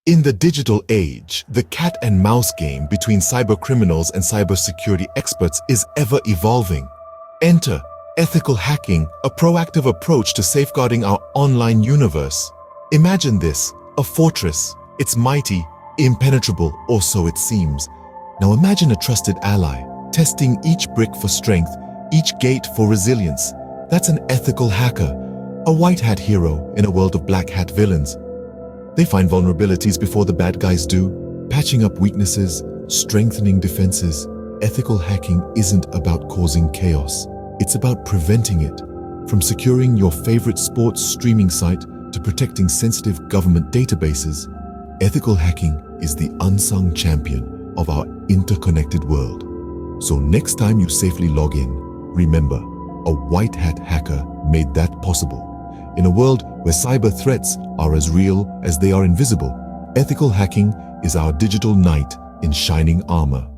In the digital age, the cat and mouse game between cybercriminals and cybersecurity experts is ever evolving. Enter ethical hacking, a proactive approach to safeguarding our online universe. Imagine this, a fortress. It's mighty, impenetrable, or so it seems. Now imagine a trusted ally, testing each brick for strength, each gate for resilience. That's an ethical hacker, a white hat hero in a world of black hat villains. They find vulnerabilities before the bad guys do, patching up weaknesses, strengthening defenses. Ethical hacking isn't about causing chaos. It's about preventing it. From securing your favorite sports streaming site to protecting sensitive government databases, ethical hacking is the unsung champion of our interconnected world. So next time you safely log in, remember, a white hat hacker made that possible. In a world where cyber threats are as real as they are invisible, ethical hacking is our digital knight in shining armor.